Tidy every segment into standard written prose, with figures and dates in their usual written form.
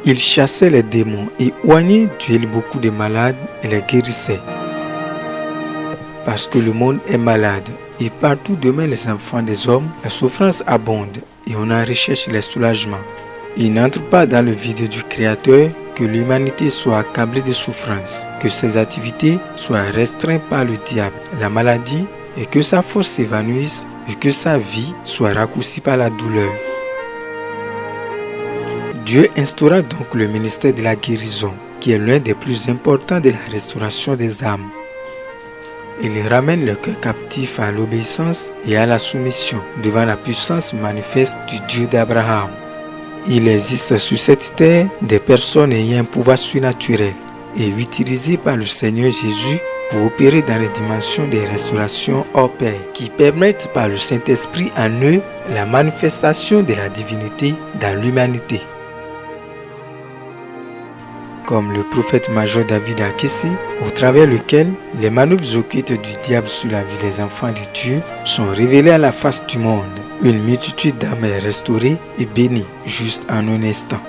Il chassait les démons et oignait duel beaucoup de malades et les guérissait. Parce que le monde est malade et partout demeurent les enfants des hommes, la souffrance abonde et on en recherche les soulagements. Il n'entre pas dans le vide du Créateur que l'humanité soit accablée de souffrance, que ses activités soient restreintes par le diable, la maladie, et que sa force s'évanouisse et que sa vie soit raccourcie par la douleur. Dieu instaura donc le ministère de la guérison, qui est l'un des plus importants de la restauration des âmes. Il ramène le cœur captif à l'obéissance et à la soumission devant la puissance manifeste du Dieu d'Abraham. Il existe sur cette terre des personnes ayant un pouvoir surnaturel et utilisées par le Seigneur Jésus pour opérer dans les dimensions des restaurations hors pair qui permettent par le Saint-Esprit en eux la manifestation de la divinité dans l'humanité. Comme le prophète major David Akesse, au travers lequel les manœuvres occultes du diable sur la vie des enfants de Dieu sont révélées à la face du monde. Une multitude d'âmes est restaurée et bénie juste en un instant.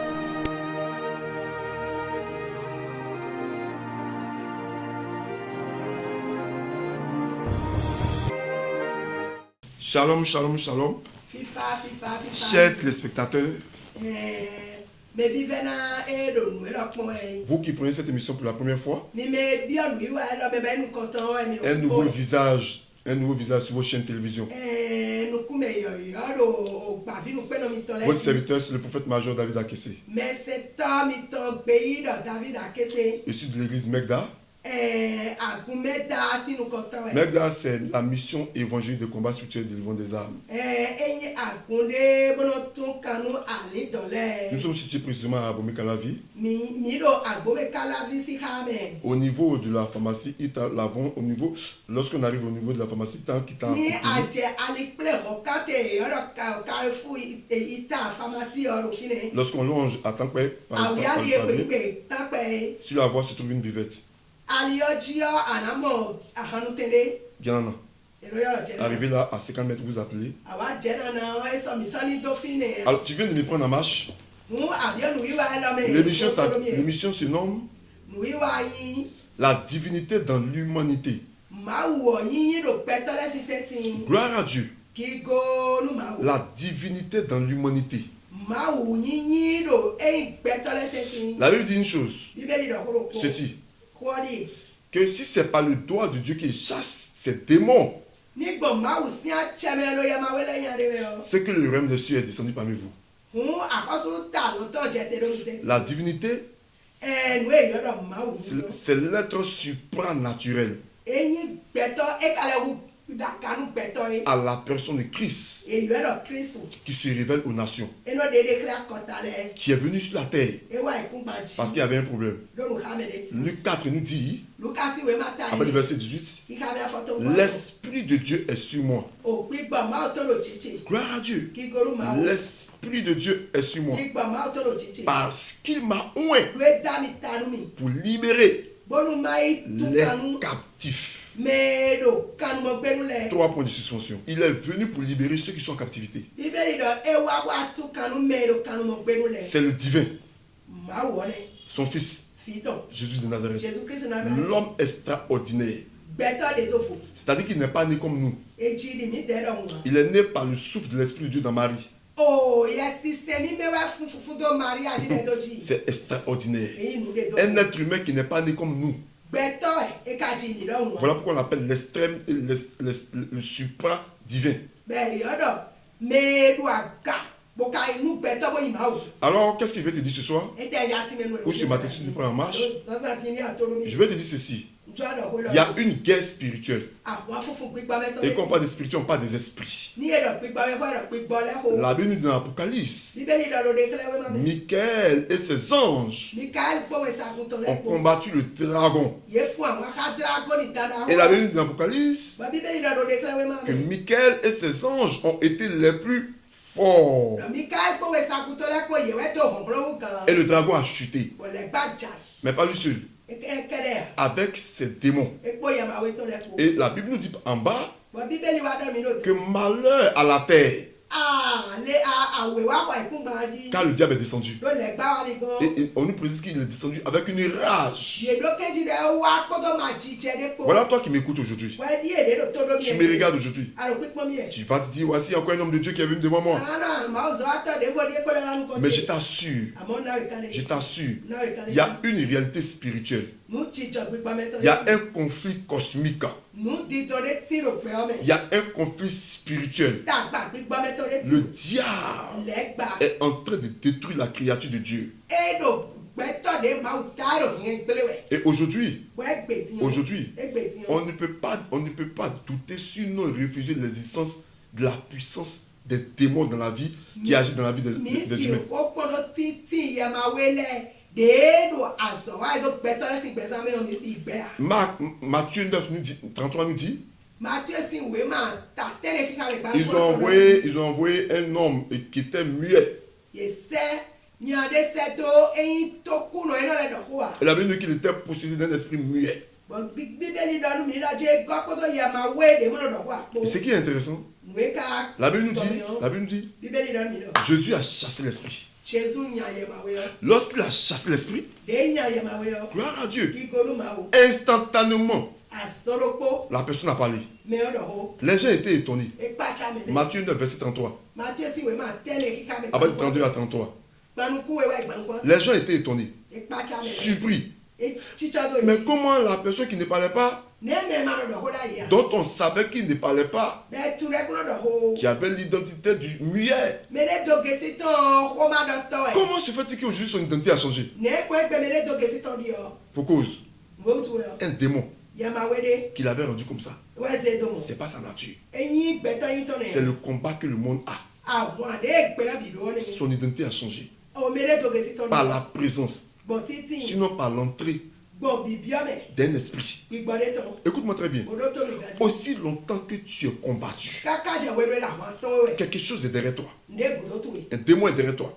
Shalom, shalom, shalom. Chers téléspectateurs, vous qui prenez cette émission pour la première fois, un nouveau visage sur vos chaînes de télévision. Votre serviteur, c'est le prophète major David Akesse. Issu de l'église Megda. Megda, c'est la mission évangélique de combat spirituel de délivrance des âmes. Nous sommes situés précisément à Abomey-Calavi. Au niveau de la pharmacie, lorsqu'on arrive au niveau de la pharmacie, lorsqu'on longe à Tankwe, sur la voie se trouve une buvette. Arrivé là à 50 mètres, vous appelez. Alors, tu viens de me prendre en marche. L'émission se nomme La divinité dans l'humanité. Gloire à Dieu. La divinité dans l'humanité. La Bible dit une chose. Ceci. Que si ce n'est pas le doigt de Dieu qui chasse ces démons, c'est que le royaume des cieux est descendu parmi vous. La divinité, c'est l'être supranaturel à la personne de Christ qui se révèle aux nations, qui est venu sur la terre parce qu'il y avait un problème. Luc 4 nous dit, après le verset 18, l'Esprit de Dieu est sur moi. Gloire à Dieu. L'Esprit de Dieu est sur moi parce qu'il m'a oint pour libérer les captifs. 3 points de suspension. Il est venu pour libérer ceux qui sont en captivité. C'est le divin. Son fils, Jésus de Nazareth. L'homme extraordinaire. C'est-à-dire qu'il n'est pas né comme nous. Il est né par le souffle de l'Esprit de Dieu dans Marie. C'est extraordinaire. Un être humain qui n'est pas né comme nous. Voilà pourquoi on l'appelle l'extrême, le supra-divin. Alors, qu'est-ce qu'il veut te dire ce soir? Ou ce matin, si tu prends en marche? Je vais te dire ceci. Il y a une guerre spirituelle. Et quand on parle de spirituel, on parle des esprits. La Bible nous dit dans l'Apocalypse, Michael et ses anges ont combattu le dragon. Et la Bible nous dit dans l'Apocalypse que Michael et ses anges ont été les plus forts. Et le dragon a chuté. Mais pas lui seul. Avec ses démons. Et la Bible nous dit en bas que malheur à la terre Car le diable est descendu. Et on nous précise qu'il est descendu avec une rage. Voilà toi qui m'écoutes aujourd'hui. Tu me regardes aujourd'hui. Tu vas te dire, voici encore un homme de Dieu qui est venu devant moi. Mais je t'assure, il y a une réalité spirituelle. Il y a un conflit cosmique. Il y a un conflit spirituel. Le diable est en train de détruire la créature de Dieu. Et aujourd'hui, on ne peut pas douter, sinon refuser l'existence de la puissance des démons dans la vie qui agit dans la vie des humains. Matthieu 9, 33 nous dit, ils ont envoyé un homme qui était muet. Et la Bible dit qu'il était possédé d'un esprit muet. Et ce qui est intéressant, la Bible nous dit, Jésus a chassé l'esprit. Lorsqu'il a chassé l'esprit, gloire à Dieu, instantanément, la personne a parlé. Les gens étaient étonnés. Matthieu 9, verset 33. À partir de 32 à 33. Les gens étaient étonnés, surpris. Mais comment la personne qui ne parlait pas, dont on savait qu'il ne parlait pas, qui avait l'identité du muet, comment se fait-il qu'aujourd'hui son identité a changé? Pour cause un démon qui l'avait rendu comme ça. C'est pas sa nature. C'est le combat que le monde a. Son identité a changé par la présence, sinon par l'entrée d'un esprit. Écoute-moi très bien. Aussi longtemps que tu es combattu, quelque chose est derrière toi. Un démon est derrière toi.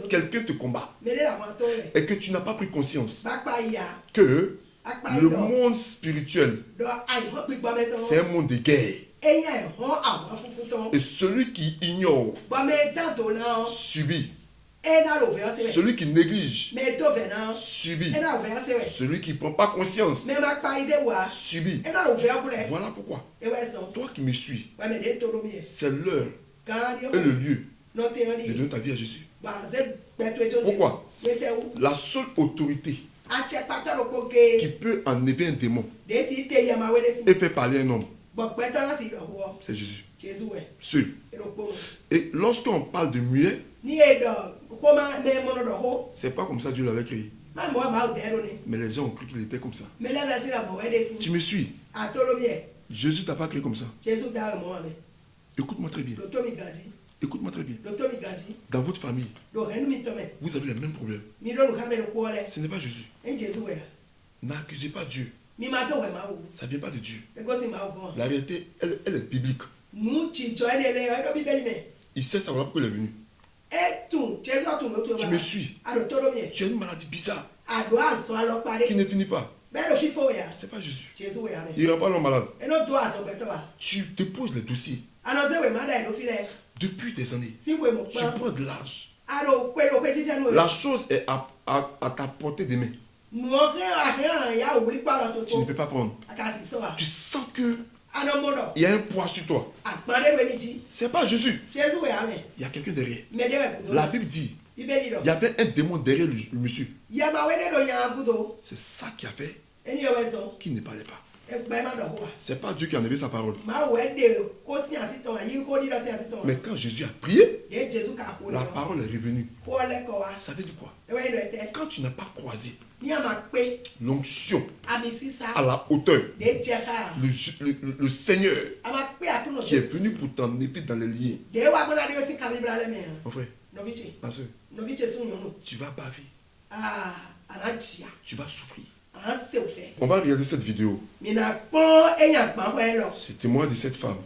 Quelqu'un te combat. Et que tu n'as pas pris conscience que le monde spirituel, c'est un monde de guerre. Et celui qui ignore subit. Celui qui néglige subit. Celui qui ne prend pas conscience subit. Voilà pourquoi, toi qui me suis, c'est l'heure et le lieu de donner ta vie à Jésus. Pourquoi? La seule autorité qui peut enlever un démon et faire parler un homme, c'est Jésus. Seul. Et lorsqu'on parle de muet, c'est pas comme ça Dieu l'avait créé. Mais les gens ont cru qu'il était comme ça. Tu me suis? Jésus t'a pas créé comme ça. Écoute-moi très bien. Écoute-moi très bien. Dans votre famille, vous avez les mêmes problèmes. Ce n'est pas Jésus. N'accusez pas Dieu. Ça ne vient pas de Dieu. La réalité, elle est biblique. Il sait savoir pourquoi il est venu. Tu me suis? Tu as une maladie bizarre qui ne finit pas. C'est pas Jésus. Il ne rend pas l'homme malade. Tu te poses les dossiers. Depuis des années, tu prends de l'âge. La chose est à ta portée des mains. Tu ne peux pas prendre. Tu sens que il y a un poids sur toi. C'est pas Jésus. Il y a quelqu'un derrière. La Bible dit, il y avait un démon derrière le monsieur. C'est ça qui a fait qu'il ne parlait pas. C'est pas Dieu qui a enlevé sa parole. Mais quand Jésus a prié, la parole est revenue. Ça veut dire quoi? Quand tu n'as pas croisé l'onction à la hauteur, le Seigneur qui est venu pour t'enlever dans les liens, mon frère, ma soeur, tu vas baver, tu vas souffrir. On va regarder cette vidéo. C'est témoin de cette femme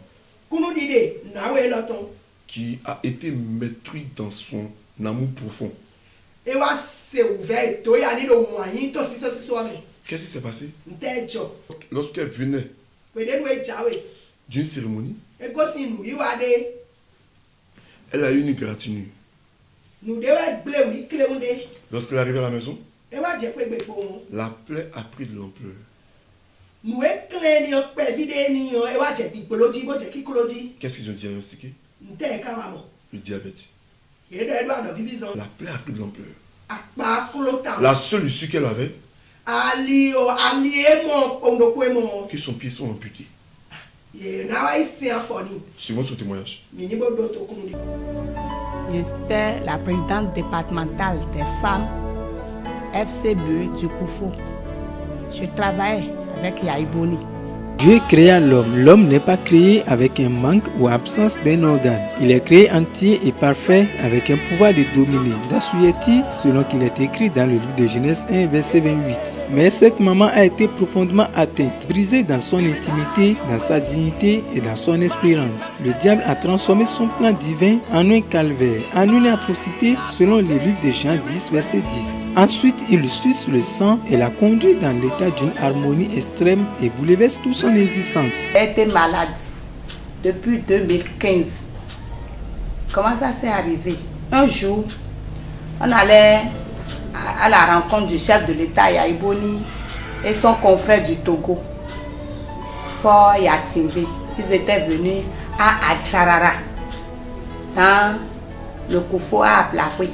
qui a été détruite dans son amour profond. Qu'est-ce qui s'est passé? Lorsqu'elle venait d'une cérémonie, Elle a eu une égratignure. Lorsqu'elle est arrivée à la maison, la plaie a pris de l'ampleur. Qu'est-ce qu'ils ont diagnostiqué? Le diabète. La plaie a pris de l'ampleur. La seule issue qu'elle avait, que son pied soit amputé. Suivant son témoignage. J'étais la présidente départementale des femmes FCBE du Koufo. Je travaillais avec Yaïboni. Dieu créa l'homme. L'homme n'est pas créé avec un manque ou absence d'un organe. Il est créé entier et parfait avec un pouvoir de dominer, d'assujetter, selon qu'il est écrit dans le livre de Genèse 1, verset 28. Mais cette maman a été profondément atteinte, brisée dans son intimité, dans sa dignité et dans son espérance. Le diable a transformé son plan divin en un calvaire, en une atrocité, selon le livre de Jean 10, verset 10. Ensuite, il suit sur le sang et la conduit dans l'état d'une harmonie extrême et bouleverse tout son existence. J'ai été malade depuis 2015. Comment ça s'est arrivé? Un jour, on allait à la rencontre du chef de l'État Yaïboni et son confrère du Togo, Fort Yatimbe. Ils étaient venus à Adjarara, dans le Koufo à Aplakwe.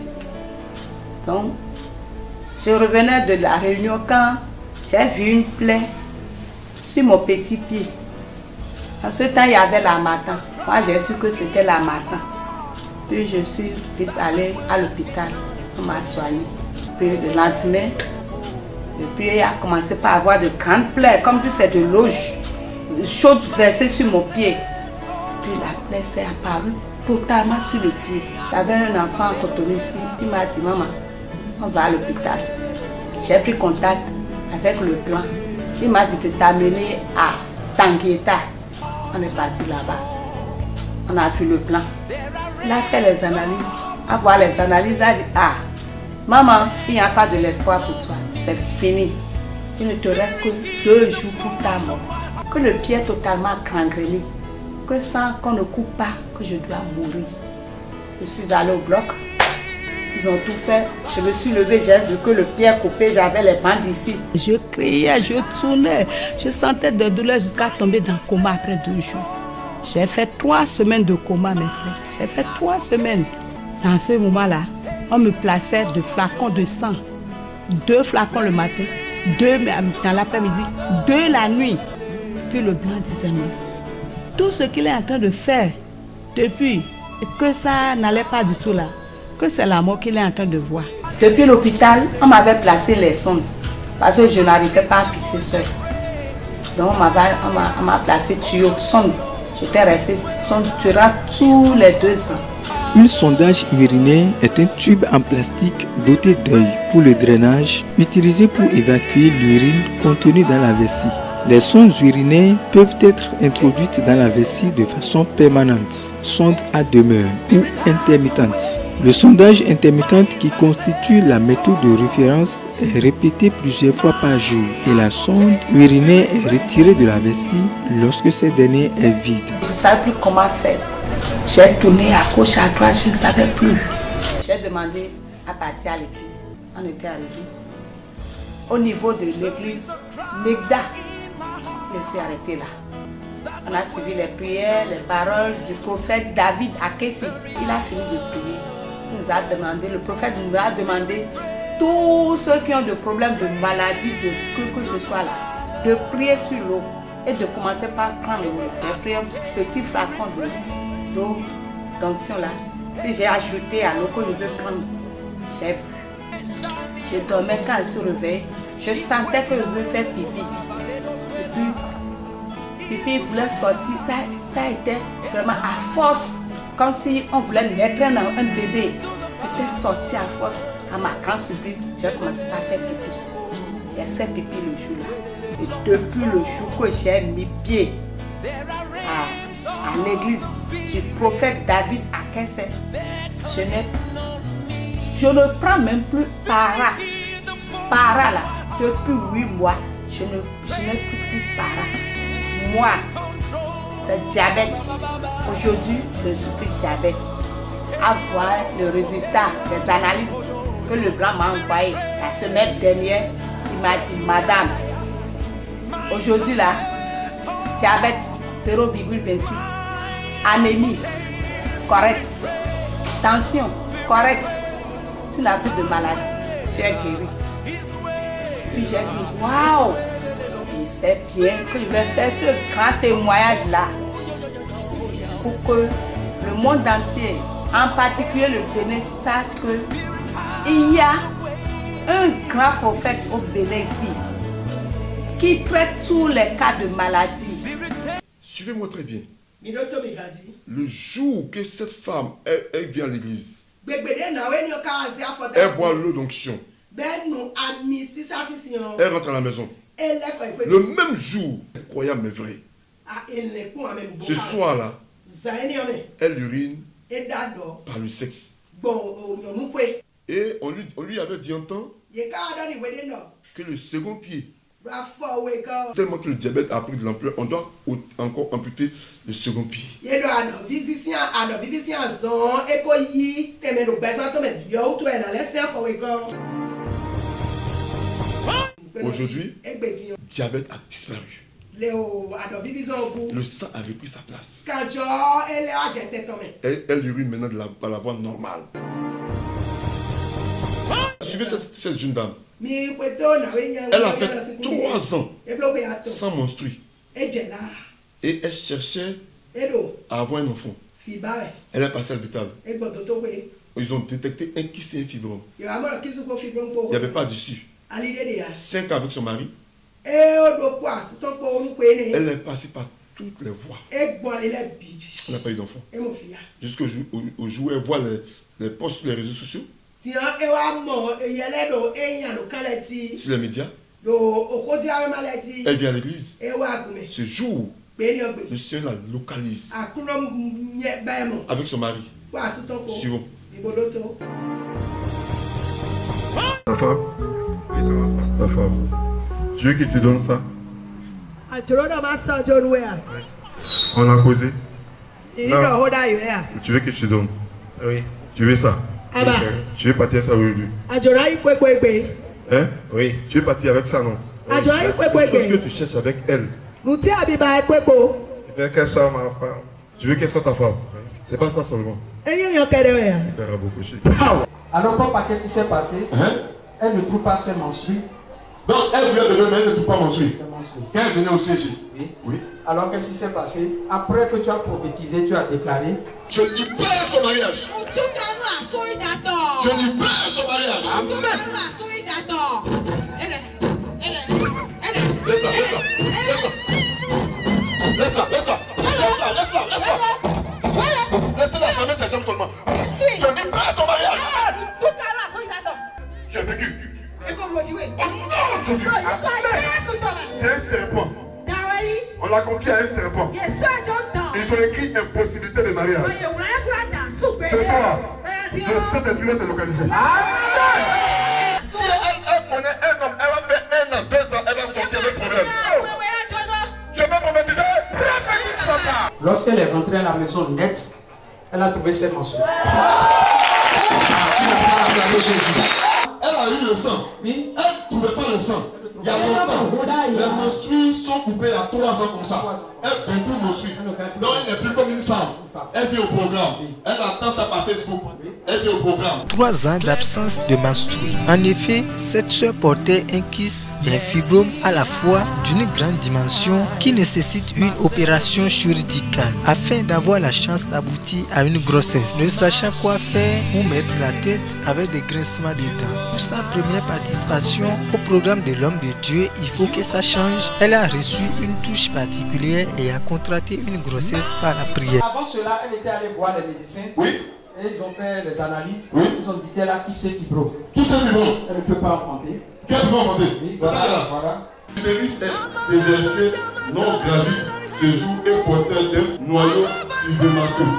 Donc, je revenais de la réunion quand j'ai vu une plaie sur mon petit pied. En ce temps, il y avait la matin. Moi, j'ai su que c'était la matin. Puis je suis vite allée à l'hôpital. On m'a soigné. Puis le lendemain, puis il a commencé par avoir de grandes plaies, comme si c'était de l'eau chaude versée sur mon pied. Puis la plaie s'est apparue totalement sur le pied. J'avais un enfant en Cotonou ici. Il m'a dit, maman, on va à l'hôpital. J'ai pris contact avec le plan. Il m'a dit de t'amener à Tangueta. On est parti là-bas. On a vu le plan. Il a fait les analyses. À voir les analyses, il a dit, ah, maman, il n'y a pas de l'espoir pour toi. C'est fini. Il ne te reste que 2 jours pour ta mort. Que le pied est totalement gangréné. Que sans qu'on ne coupe pas, que je dois mourir. Je suis allée au bloc. Ils ont tout fait. Je me suis levée, j'ai vu que le pied est coupé, j'avais les bandes ici. Je criais, je tournais, je sentais des douleurs jusqu'à tomber dans le coma après 2 jours. J'ai fait 3 semaines de coma, mes frères. J'ai fait 3 semaines. Dans ce moment-là, on me plaçait de flacons de sang. 2 flacons le matin, 2 dans l'après-midi, 2 la nuit. Puis le blanc disait non. Tout ce qu'il est en train de faire depuis, que ça n'allait pas du tout là. Que c'est la mort qu'il est en train de voir. Depuis l'hôpital, on m'avait placé les sondes parce que je n'arrivais pas à pisser seul. Donc on m'a placé tuyau, sonde. J'étais restée sonde durant tous les 2 ans. Un sondage urinaire est un tube en plastique doté d'œil pour le drainage, utilisé pour évacuer l'urine contenue dans la vessie. Les sondes urinaires peuvent être introduites dans la vessie de façon permanente, sonde à demeure ou intermittente. Le sondage intermittent qui constitue la méthode de référence est répété plusieurs fois par jour et la sonde urinaire est retirée de la vessie lorsque cette dernière est vide. Je ne savais plus comment faire. J'ai tourné à gauche, à droite, je ne savais plus. J'ai demandé à partir à l'église. On était arrivé. Au niveau de l'église, Megda, je suis arrêtée là. On a suivi les prières, les paroles du prophète David à Kessi. Il a fini de prier. Il nous a demandé, le prophète nous a demandé, tous ceux qui ont des problèmes de maladie, de que ce soit là, de prier sur l'eau et de commencer par prendre l'eau. J'ai pris un petit flacon d'eau, tension là. Puis j'ai ajouté à l'eau que je veux prendre. J'ai bu. Je dormais quand je me réveillais. Je sentais que je voulais faire pipi. Et puis, pipi voulait sortir. Ça a été vraiment à force. Comme si on voulait mettre un bébé. C'était sorti à force. À ma grande surprise, j'ai commencé à faire pipi. J'ai fait pipi le jour-là. Et depuis le jour que j'ai mis pied à l'église du prophète David à Kessé, je ne prends même plus para là. Depuis 8 mois, je n'ai plus para. Moi, c'est diabète. Aujourd'hui, je ne suis plus diabète. à voir le résultat des analyses que le blanc m'a envoyé la semaine dernière. Il m'a dit, madame, aujourd'hui là, diabète 0,26, anémie correcte, tension correcte, tu n'as plus de maladie, tu es guéri. Puis j'ai dit, waouh, je sais bien que je vais faire ce grand témoignage là pour que le monde entier, en particulier le Bénin, sache qu'il y a un grand prophète au Bénin ici qui traite tous les cas de maladie. Suivez-moi très bien. Le jour que cette femme elle vient à l'église, elle boit l'eau d'onction, elle rentre à la maison. Le même jour, incroyable mais vrai, ce soir-là, elle urine par le sexe. Et on lui avait dit un temps que le second pied, tellement que le diabète a pris de l'ampleur, on doit encore amputer le second pied. Aujourd'hui, le diabète a disparu. Le sang a repris sa place. Elle urine maintenant par la voie normale. Suivez cette jeune dame. Elle a fait 3 ans sans menstruer. Et elle cherchait à avoir un enfant. Elle est passée à l'hôpital. Ils ont détecté un kyste et un fibrome. Il n'y avait pas d'issue. 5 ans avec son mari. Elle est passée par toutes les voies. Elle n'a pas eu d'enfant. Jusqu'au jour où elle voit les posts sur les réseaux sociaux. Sur les médias. Elle vient à l'église. Ce jour, le Seigneur la localise avec son mari. Suivons. Ta femme? Oui, ça va. C'est ta femme. Tu veux qu'il te donne ça? On a causé. Non. Tu veux que je te donne? Oui. Tu veux ça? Oui, tu veux partir ça aujourd'hui? Hein? Oui. Tu veux partir avec ça, non? Oui. Qu'est-ce que tu cherches avec elle? Je veux qu'elle soit ma femme. Tu veux qu'elle soit ta femme? Oui. C'est pas ça seulement. Il paiera beaucoup cher. Alors, papa, qu'est-ce qui s'est passé? Elle ne trouve pas ses menstrues. Donc, elle voulait devenir, mais elle ne trouve pas menstruer. Quand elle venait au siège. Oui. Alors, qu'est-ce qui s'est passé? Après que tu as prophétisé, tu as déclaré. Je libère son mariage. Je libère son mariage. Laisse-la fermer ses jambes seulement. Je libère son mariage. Tu es vécu. C'est un serpent. On l'a conquis à un serpent. Ils ont écrit impossibilité de mariage. Ce soir, le Saint-Esprit va te localiser. Si elle connaît un homme, elle va faire 1 an, 2 ans, elle va sortir avec problème. Je vais prophétiser. Prophétise, papa. Lorsqu'elle est rentrée à la maison nette, elle a trouvé ses menstrues. Tu n'as pas acclamé Jésus. Elle a eu le sang. Oui. Elle ne trouvait pas le sang. Il y a longtemps, les menstrues sont coupées à 3 ans comme ça. Elle ne peut plus menstruer. Donc elle n'est plus comme une femme. Elle vient au programme. Elle attend ça par Facebook. Elle vient au programme. 3 ans d'absence de menstrues. En effet, cette sœur portait un kyste et un fibrome à la fois d'une grande dimension qui nécessite une opération chirurgicale afin d'avoir la chance d'aboutir à une grossesse. Ne sachant quoi faire ou mettre la tête avec des grincements de dents. Pour sa première participation au programme de l'homme de Dieu, il faut que ça change. Elle a reçu une touche particulière et a contracté une grossesse par la prière. Avant cela, elle était allée voir les médecins. Oui. Et ils ont fait les analyses. Oui. Ils ont dit qu'elle a qui c'est fibro. Tout c'est fibrome. Elle ne peut pas enfanter. Qu'elle peut enfanter? Oui, voilà. L'utérus est déversé, non gravi, ce jour est porteur d'un noyau fibromatoeux.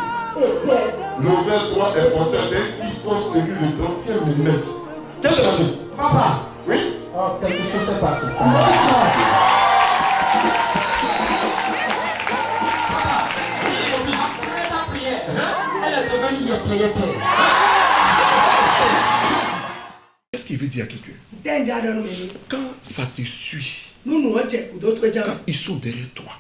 L'ovaire droit est porteur d'un kyste celui de 35 mm. Qu'est-ce que ça dit? Papa. Oui. Oh, quelque chose s'est passé. Elle est devenue Qu'est-ce qu'il veut dire à quelqu'un? Quand ça te suit, quand ils sont derrière toi,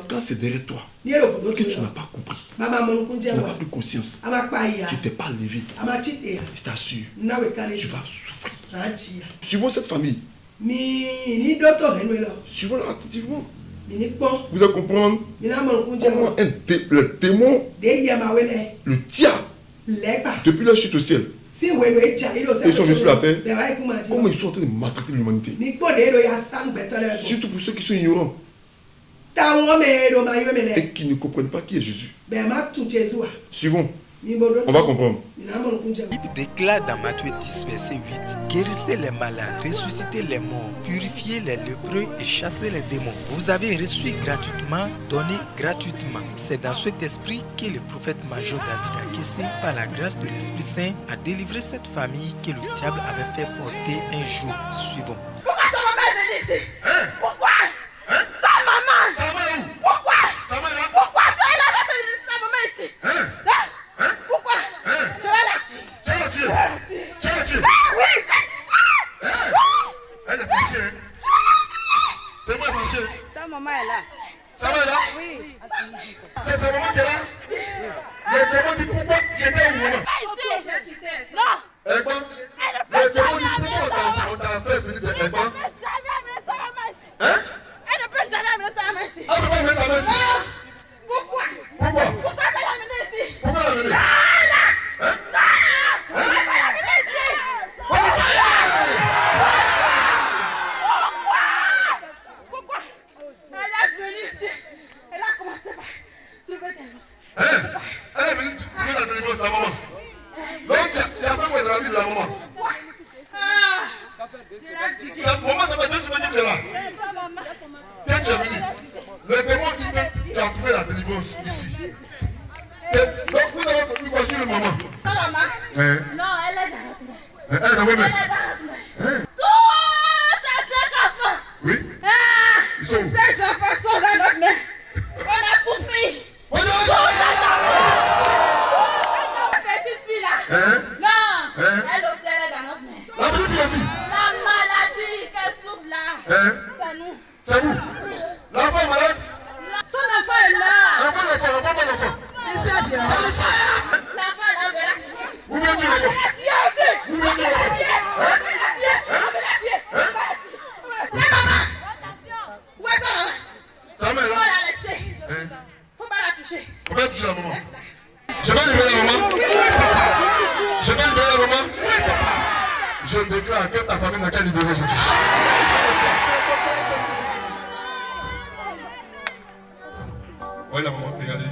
quand c'est derrière toi, que tu n'as pas compris, tu n'as pas pris conscience, tu t'es pas levé, je t'assure, tu vas souffrir. Suivons cette famille. Suivons attentivement. Vous allez comprendre comment le démon, le diable, depuis la chute au ciel, ils sont venus sur la terre, comment ils sont en train de maltraiter l'humanité. Surtout pour ceux qui sont ignorants et qui ne comprennent pas qui est Jésus. Suivons. On va comprendre. La Bible déclare dans Matthieu 10, verset 8, guérissez les malades, ressuscitez les morts, purifiez les lépreux et chassez les démons. Vous avez reçu gratuitement, donné gratuitement. C'est dans cet esprit que le prophète major David Akessé, par la grâce de l'Esprit Saint, a délivré cette famille que le diable avait fait porter un jour. Suivons. Pourquoi sa maman est venue ici? Pourquoi? Sa maman! Sa maman où? Pourquoi? Sa maman? Pourquoi tu es là avec sa maman ici? Pourquoi? Je vais la tuer. Tu vas la tuer? Tu vas la tuer? Oui, j'ai dit ça. Elle est fâchée, hein? T'es moins fâchée? Ta maman est là. Sa maman est là? Oui. C'est ta maman qui est là? Le démon dit pourquoi tu étais où, maman? Non. Le démon dit pourquoi on t'a fait venir de Ekban? Hein? Elle ne peut jamais amener sa maman ici. Elle ne peut pas amener sa main ici? Pourquoi? Pourquoi? Pourquoi elle l'a amener ici? Pourquoi l'amener? Pourquoi? Elle est venue ici. Elle a commencé par trouver des loups. Elle est venue trouver la délivrance de la maman. Donc tu as fait quoi dans la vie de la maman? Cette maman, ça fait 2 semaines que tu es là. Quand tu es venu, le démon dit que tu as trouvé la délivrance ici. Donc vous avez compris quoi sur le maman? Ta maman? Non, elle est dans notre main. Elle est dans vos mains? Tous ces 5 enfants. Oui. Ils sont où? Ces enfants sont dans notre main. On a tout pris. Petite fille là. Non. Elle aussi, elle est dans notre main. La petite fille aussi? La maladie qu'elle souffre là. C'est nous. C'est vous? L'enfant est malade? Son enfant est là. L'enfant. L'enfant là, on veut la tuer. Où veux-tu l'enfant? On veut la tuer aussi. Où veux-tu l'enfant? On veut la tuer. Maman. Où est sa maman? Sa mère est Faut là? la laisser. Faut pas la toucher. On va toucher la maman. Je vais libérer la maman. Je vais libérer la maman. Je déclare que ta famille n'a qu'à libérer aujourd'hui. Oui, la maman, regardez.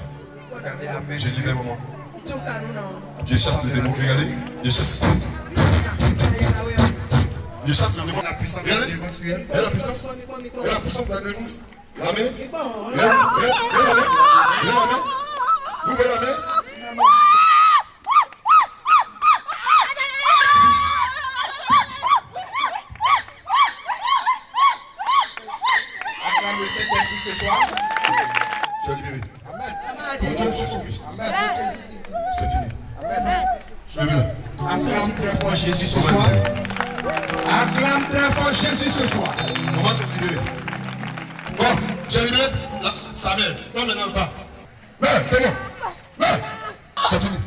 Je libère maman. Je chasse le démon. Regardez. Je chasse. Je chasse le démon. Regardez. Elle a la puissance. Elle a la puissance de la délivrance. La main. Regardez la main. Vous voyez la main? Acclame le Saint-Esprit ce soir. Tu as libéré. Amen. Pour Dieu, Jésus-Christ. Amen. C'est fini. Amen. Suivez-le. Acclame très fort Jésus ce soir. Acclame très fort Jésus ce soir. Comment tu es libéré? Bon, j'ai libéré sa mère. Non, maintenant elle part. Mère, comment? Mère, c'est fini.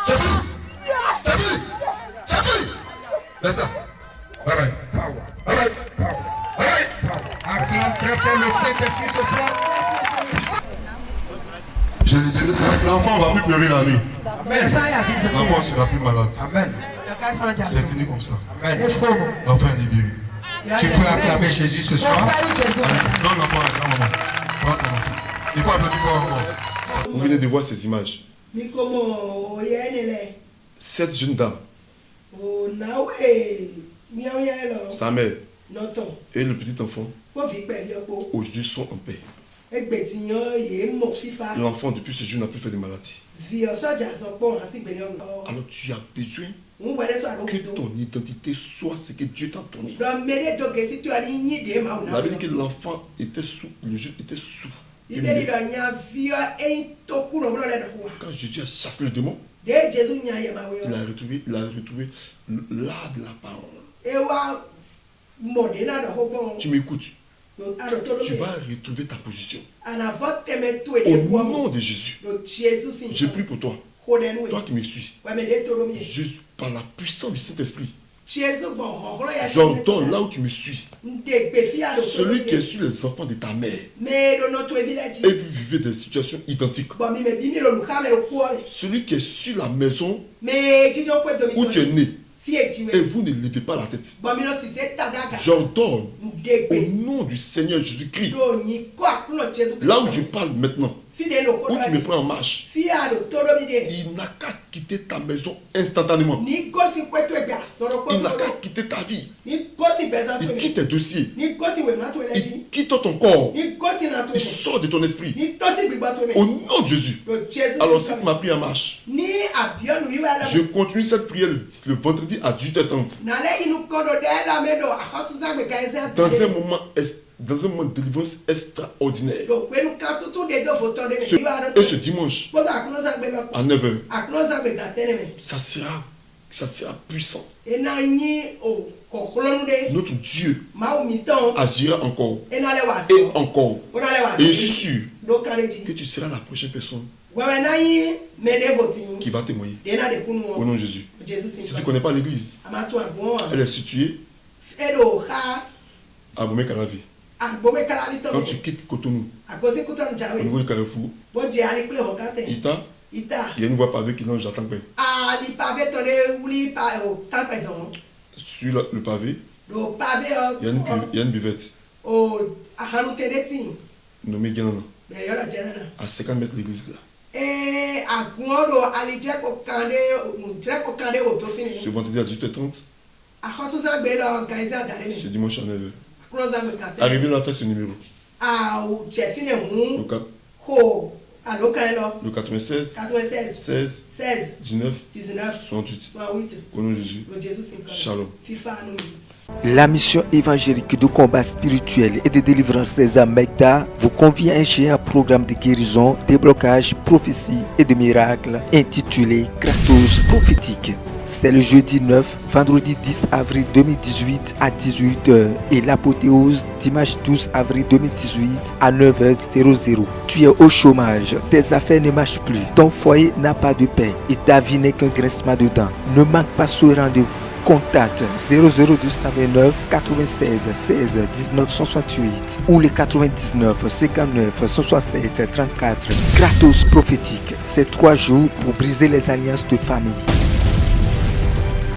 C'est fini. C'est fini. C'est fini. Laisse-la. Bye bye. Bye bye. Bye bye. Acclame très fort le Saint-Esprit ce soir. J'ai libéré. L'enfant ne va plus pleurer la nuit. Amen. L'enfant ne sera plus malade. Amen. C'est fini comme ça. Amen. L'enfant est libéré. Tu peux acclamer Jésus ce soir. Donne l'enfant à la maman. Prends l'enfant. Il faut applaudir fort encore. Vous venez de voir ces images. Cette jeune dame, sa mère et le petit enfant, aujourd'hui sont en paix. L'enfant, depuis ce jour, n'a plus fait de maladie. Alors tu as besoin que ton identité soit ce que Dieu t'a donné. La Bible dit que l'enfant était sous, le jeune était sous. Quand Jésus a chassé le démon, il a retrouvé l'art de la parole. Tu m'écoutes. Tu vas retrouver ta position. Au nom de Jésus, je prie pour toi. Toi qui me suis, juste par la puissance du Saint-Esprit, j'ordonne là où tu me suis, celui qui est sur les enfants de ta mère et vous vivez des situations identiques, celui qui est sur la maison où tu es né et vous ne levez pas la tête, j'ordonne au nom du Seigneur Jésus-Christ, là où je parle maintenant, où tu me prends en marche, il n'a qu'à quitter ta maison instantanément. Il n'a qu'à quitter ta vie. Il quitte tes dossiers. Il quitte ton corps. Il sort de ton esprit. Au nom de Jésus. Alors si tu m'as pris en marche, je continue cette prière le vendredi à 18h30. Dans un moment de délivrance extraordinaire. Et ce dimanche, à 9h, ça sera puissant. Notre Dieu agira encore et encore. Et je suis sûr que tu seras la prochaine personne qui va témoigner. Au nom de Jésus. Si tu ne connais pas l'église, elle est située à Bomé-Caravi. Quand tu quittes Cotonou, au niveau du carrefour, Ita, il y a une voie pavée qui longe la Tampé. Sur le pavé, il y a une buvette nommée Guénana, à 50 mètres de l'église là. Ce vendredi à 18h30, ce dimanche à 9h. Arrivez là à faire ce numéro. Le 96 16 19 68. Au nom de Jésus. Shalom. La mission évangélique de combat spirituel et de délivrance des âmes Megda vous convie à un géant programme de guérison, déblocage, prophétie et de miracles intitulé Kratos prophétique. C'est le jeudi 9, vendredi 10 avril 2018 à 18h et l'apothéose dimanche 12 avril 2018 à 9h00. Tu es au chômage, tes affaires ne marchent plus, ton foyer n'a pas de paix et ta vie n'est qu'un grincement de dents. Ne manque pas ce rendez-vous. Contact 00229 96 16 19 168 ou le 99 59 67 34. Kratos prophétique, c'est 3 jours pour briser les alliances de famille.